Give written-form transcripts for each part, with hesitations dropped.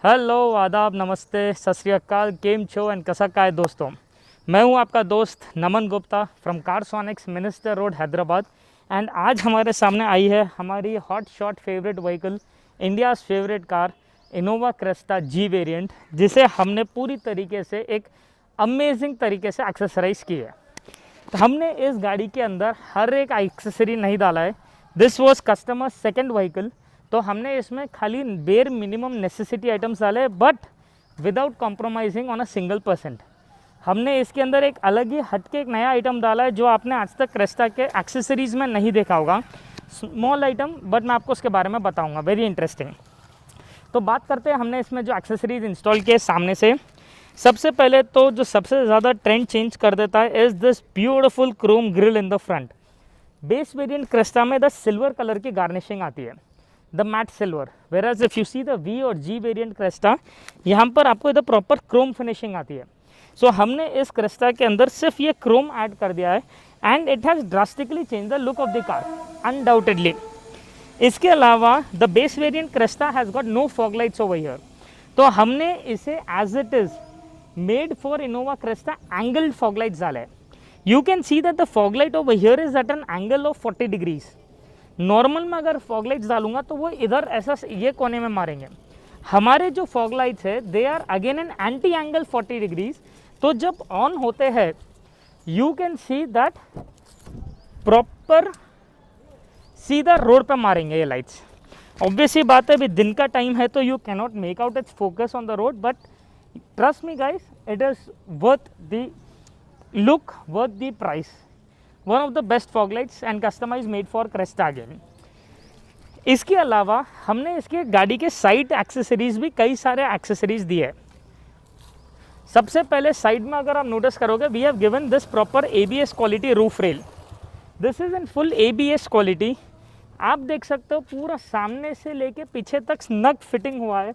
Hello, आदाब, नमस्ते, सत श्री अकाल, केम छो एंड कसा काय दोस्तों। मैं हूं आपका दोस्त Naman Gupta from Carsonics, minister road, Hyderabad. And आज हमारे सामने आई है हमारी hot shot favourite vehicle, India's favourite car Innova Crysta G variant, जिसे हमने पूरी तरीके से एक अमेजिंग तरीके से एक्सेसराइज की है। तो हमने इस गाड़ी के अंदर हर एक एक्सेसरी नहीं डाला है। This was customer second vehicle, तो हमने इसमें खाली बेयर मिनिमम नेसेसिटी आइटम्स डाले, but without compromising on a single percent. हमने इसके अंदर एक अलग ही हटके एक नया आइटम डाला है जो आपने आज तक क्रेस्टा के एक्सेसरीज़ में नहीं देखा होगा। स्मॉल आइटम, बट मैं आपको उसके बारे में बताऊंगा, वेरी इंटरेस्टिंग। तो बात करते हैं हमने इसमें जो एक्सेसरीज इंस्टॉल किए सामने से। सबसे पहले तो जो सबसे ज़्यादा ट्रेंड चेंज कर देता है is this beautiful chrome grill in the front. Base variant Crysta में द सिल्वर कलर की गार्निशिंग आती है, the matte silver, whereas if you see the V और जी वेरिएंट क्रेस्टा, यहाँ पर आपको इधर प्रॉपर क्रोम फिनिशिंग आती है। सो हमने इस क्रेस्टा के अंदर सिर्फ ये क्रोम ऐड कर दिया है and it has drastically change the look of the car undoubtedly. इसके अलावा the base variant Crysta has got no fog lights over here, तो हमने इसे as it is made for Innova Crysta angled fog lights डाला है। You can see that the fog light over here is at an angle of 40 degrees. Normal में अगर fog lights डालूंगा तो वो इधर ऐसा ये कोने में मारेंगे। हमारे जो फॉग लाइट्स है they are again an anti angle 40 degrees, तो जब ऑन होते हैं you can see that proper सीधा रोड पे मारेंगे ये लाइट्स। ऑब्वियसली बात है, अभी दिन का टाइम है तो you cannot make out its focus on the road, but trust me guys, it is worth the look, worth the price. One of the best fog lights and customise made for Crysta again. इसके अलावा हमने इसके गाड़ी के side accessories भी कई सारे accessories दिए हैं। सबसे पहले साइड में अगर आप नोटिस करोगे, we have given this proper ABS quality roof rail. This is in full ABS quality. आप देख सकते हो पूरा सामने से लेके पीछे तक स्नग फिटिंग हुआ है,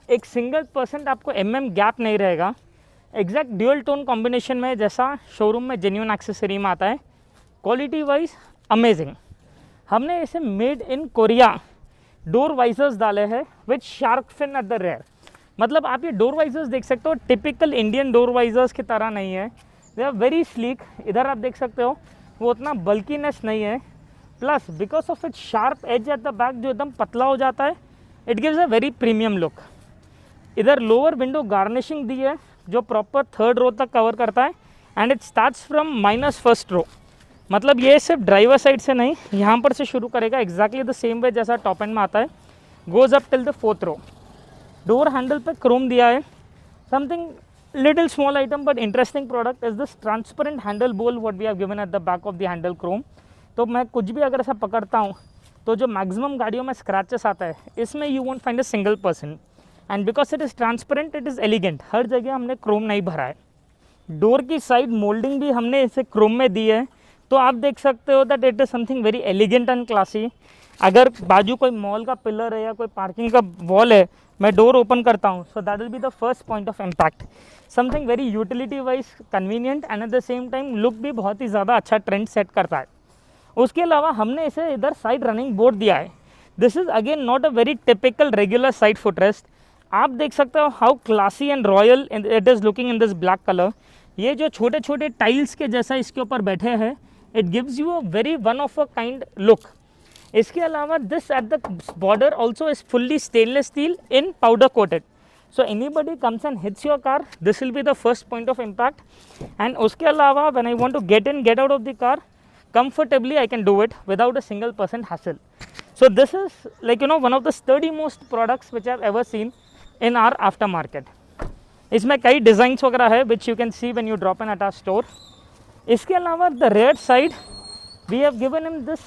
एक सिंगल % आपको गैप नहीं रहेगा। एग्जैक्ट ड्यूअल टोन कॉम्बिनेशन में जैसा शोरूम में जेन्युइन एक्सेसरी में आता है। Quality wise amazing. हमने इसे made in Korea door visors डाले हैं with shark fin at the rear. मतलब आप ये डोर वाइजर्स देख सकते हो, टिपिकल इंडियन डोर वाइजर्स की तरह नहीं है, दे आर वेरी स्लीक। इधर आप देख सकते हो वो उतना बल्कीनेस नहीं है, plus because of it sharp edge at the back जो एकदम पतला हो जाता है, it gives a very premium look. इधर लोअर विंडो गार्निशिंग दी है जो प्रॉपर 3rd रो तक कवर करता है and it starts from -1st row. मतलब ये सिर्फ ड्राइवर साइड से नहीं, यहाँ पर से शुरू करेगा एग्जैक्टली द सेम वे जैसा टॉप एंड में आता है, goes up till the 4th row. Door handle पे क्रोम दिया है, something little small item but interesting product is this transparent handle bowl what we have given at the back of the handle chrome. तो मैं कुछ भी अगर ऐसा पकड़ता हूँ तो जो मैक्सिमम गाड़ियों में स्क्रैचेस आता है, इसमें you won't find a single person, and because it is transparent it is elegant. हर जगह हमने क्रोम नहीं भरा है। डोर की साइड मोल्डिंग भी हमने इसे क्रोम में दी है, तो आप देख सकते हो that it is something very elegant and classy. अगर बाजू कोई मॉल का पिलर है या कोई पार्किंग का वॉल है, मैं डोर ओपन करता हूँ, so that will be the first point of impact. Something very utility wise convenient and at the same time look भी बहुत ही ज़्यादा अच्छा ट्रेंड सेट करता है। उसके अलावा हमने इसे इधर साइड रनिंग बोर्ड दिया है। This is again not a very typical regular side footrest. आप देख सकते हो how classy and royal it is looking in this black colour. ये जो छोटे छोटे टाइल्स के जैसा इसके ऊपर बैठे हैं, it gives you a very one of a kind look. इसके अलावा this at the border also is fully stainless steel in powder coated, so anybody comes and hits your car, this will be the first point of impact. And उसके अलावा when I want to get in get out of the car comfortably, I can do it without a single % hassle. So this is like one of the sturdy most products which I've ever seen in our aftermarket. इसमें कई designs वगैरह है which you can see when you drop in at our store. इसके अलावा the rear side we have given him this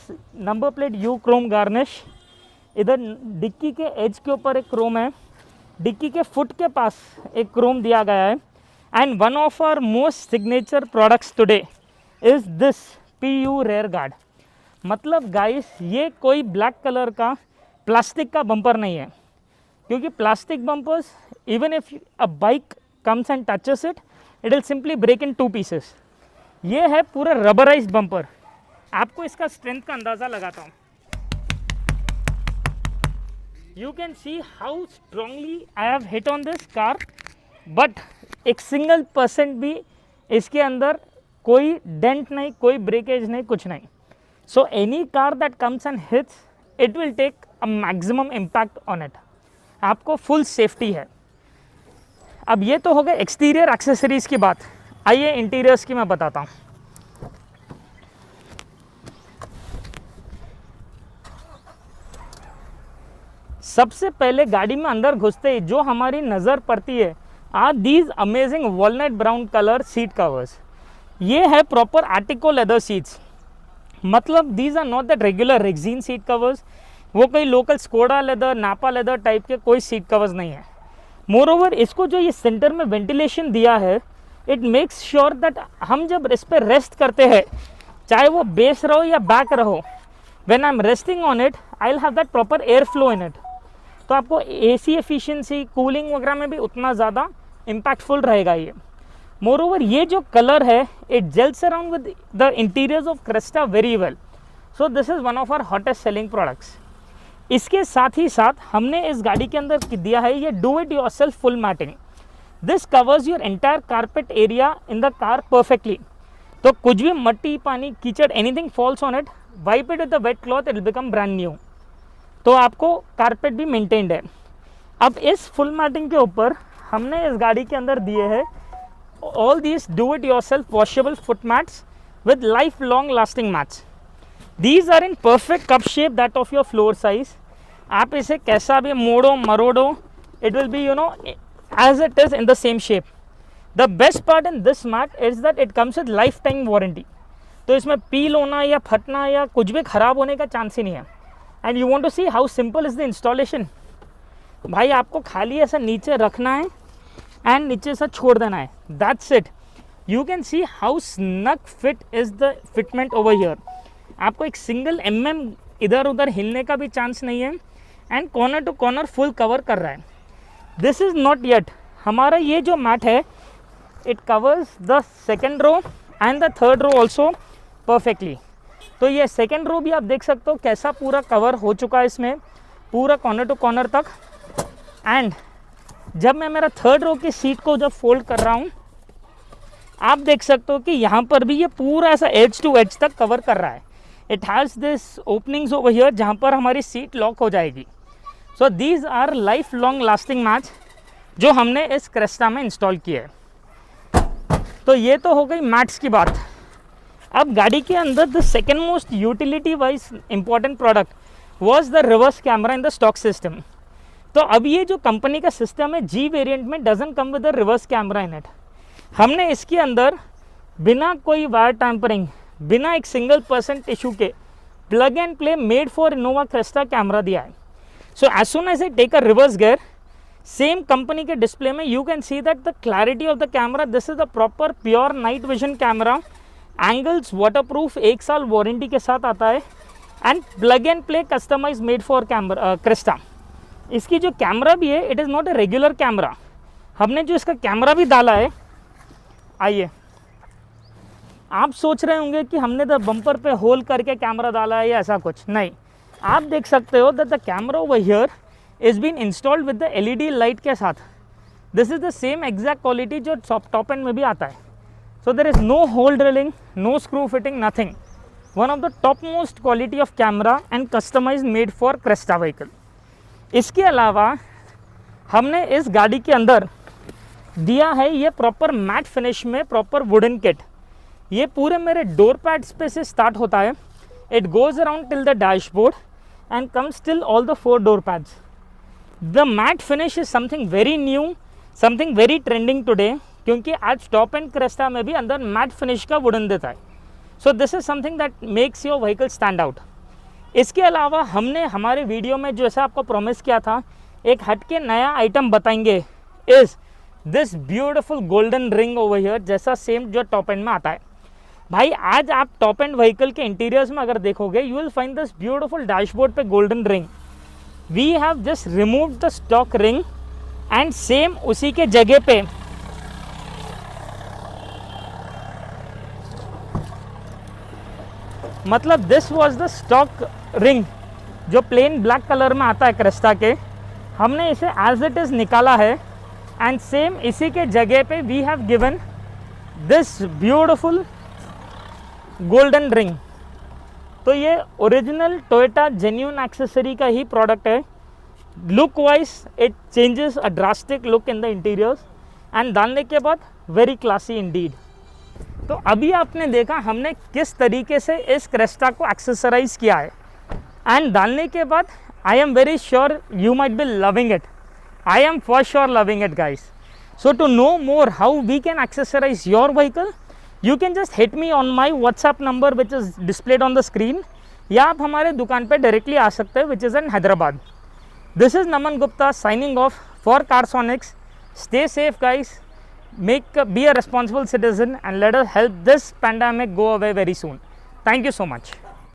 number plate U chrome garnish. इधर dicky के as के ऊपर एक क्रोम है, डिक्की के फुट के पास एक क्रोम दिया गया है। And one of our most signature products today is this PU rear guard. मतलब गाइस ये कोई ब्लैक कलर का प्लास्टिक का बम्पर नहीं है, क्योंकि plastic bumpers even if a bike comes and touches it will simply break in 2 pieces. ये है पूरा रबराइज्ड बम्पर। आपको इसका स्ट्रेंथ का अंदाज़ा लगाता हूँ। You can see how strongly I have hit on this car, but एक सिंगल % भी इसके अंदर कोई डेंट नहीं, कोई ब्रेकेज नहीं, कुछ नहीं. So any car that comes and hits, it will take a maximum impact on it. आपको फुल सेफ्टी है. अब ये तो हो गए एक्सटीरियर एक्सेसरीज की बात. आइए इंटीरियर्स की मैं बताता हूँ. सबसे पहले गाड़ी में अंदर घुसते ही जो हमारी नज़र पड़ती है are these amazing walnut brown colour seat covers. ये है प्रॉपर आर्टिको लेदर सीट्स. मतलब these are not that regular rexine seat covers. वो कोई local Skoda leather, nappa leather type के कोई सीट कवर्स नहीं है. मोर ओवर इसको जो ये सेंटर में वेंटिलेशन दिया है, इट मेक्स श्योर दैट हम जब इस पर रेस्ट करते हैं, चाहे वो बेस रहो या बैक रहो, when I am resting on it I will have that proper air flow in it. तो आपको एसी एफिशिएंसी, कूलिंग वगैरह में भी उतना ज़्यादा इम्पैक्टफुल रहेगा ये. मोर ओवर ये जो कलर है, it gels around with the interiors of Crysta very well. So this is one of our hottest selling products. इसके साथ ही साथ हमने इस गाड़ी के अंदर दिया है ये do it yourself full matting. This covers your entire carpet area in the car perfectly. तो कुछ भी मट्टी, पानी, कीचड़, anything falls on it, wipe it with the wet cloth, it will become brand new. तो आपको कारपेट भी maintained है. अब इस फुल मैटिंग के ऊपर हमने इस गाड़ी के अंदर दिए हैं all these do it yourself washable foot mats with life long lasting mats. These are in perfect cup shape that of your floor size. आप इसे कैसा भी मोड़ो मरोड़ो, it will be as it is in the same shape. The best part in this mat is that it comes with lifetime warranty. तो इसमें पील होना या फटना या कुछ भी खराब होने का चांस ही नहीं है. And you want to see how simple is the installation? भाई आपको खाली ऐसा नीचे रखना है and नीचे से छोड़ देना है. That's it. You can see how snug fit is the fitment over here. आपको एक सिंगल इधर उधर हिलने का भी चांस नहीं है and corner to corner full cover कर रहा है. This is not yet. हमारा ये जो मैट है, it covers the second row and the third row also perfectly. तो ये सेकेंड रो भी आप देख सकते हो कैसा पूरा कवर हो चुका है इसमें, पूरा कॉर्नर टू कॉर्नर तक. एंड जब मैं मेरा थर्ड रो की सीट को जब फोल्ड कर रहा हूँ, आप देख सकते हो कि यहाँ पर भी ये पूरा ऐसा एज टू एज तक कवर कर रहा है. It has this openings over here जहाँ पर हमारी सीट लॉक हो जाएगी. So these our life long lasting mats जो हमने इस क्रेस्टा में इंस्टॉल किए हैं. तो ये तो हो गई मैट्स की बात. अब गाड़ी के अंदर the second most utility wise important product was the reverse camera in the stock system. तो अब ये जो कंपनी का सिस्टम है जी वेरिएंट में doesn't come with the reverse camera in it. हमने इसके अंदर बिना कोई वायर टैम्परिंग, बिना एक सिंगल % इशू के plug and play made for Innova Crysta camera दिया है. So as soon as I take a reverse gear, same company के डिस्प्ले में you can see that the clarity of the camera, this is the proper pure night vision camera. Angles waterproof, 1 साल warranty के साथ आता है. And plug and play customise made for camera Crysta. इसकी जो camera भी है, it is not a regular camera. हमने जो इसका कैमरा भी डाला है, आइए, आप सोच रहे होंगे कि हमने तो बम्पर पे होल करके कैमरा डाला है या ऐसा कुछ नहीं. आप देख सकते हो that the camera over here is been installed with the LED light के साथ. This is the same exact quality जो टॉप एंड में भी आता है. So there is no hole drilling, no screw fitting, nothing. One of the top most quality of camera and customise made for Crysta vehicle. इसके अलावा हमने इस गाड़ी के अंदर दिया है ये प्रॉपर मैट फिनिश में प्रॉपर वुडन किट. ये पूरे मेरे डोर पैड्स पे से स्टार्ट होता है. It goes around till the dashboard and comes till all the 4 door pads. The matte finish is something very new, something very trending today, क्योंकि आज टॉप एंड क्रेस्टा में भी अंदर मैट फिनिश का वुडन देता है. So this is something that makes your vehicle stand out. इसके अलावा हमने हमारे वीडियो में जैसा आपको प्रॉमिस किया था, एक हटके नया आइटम बताएंगे. Is this beautiful golden ring over here, जैसा सेम जो टॉप एंड में आता है. भाई आज आप टॉप एंड व्हीकल के इंटीरियर्स में अगर देखोगे, you will find this beautiful dashboard पे golden ring. We have just removed the stock ring and same उसी के जगह पे मतलब this was the stock ring जो प्लेन ब्लैक कलर में आता है क्रेस्टा के. हमने इसे एज इट इज़ निकाला है एंड सेम इसी के जगह पे we have given this beautiful golden ring. तो ये ओरिजिनल टोयोटा जेन्यून एक्सेसरी का ही प्रोडक्ट है। Look wise it changes a drastic look in the interiors and डालने के बाद वेरी क्लासी इंडीड। तो अभी आपने देखा हमने किस तरीके से इस क्रेस्टा को एक्सेसराइज किया है एंड डालने के बाद I am very sure you might be loving it. I am for sure loving it guys. So to know more how we can accessorise your vehicle, you can just hit me on my WhatsApp number which is displayed on the screen, या आप हमारे दुकान पे directly आ सकते हैं which is in Hyderabad. This is Naman Gupta signing off for Carsonics. Stay safe guys, be a responsible citizen and let us help this pandemic go away very soon. Thank you so much.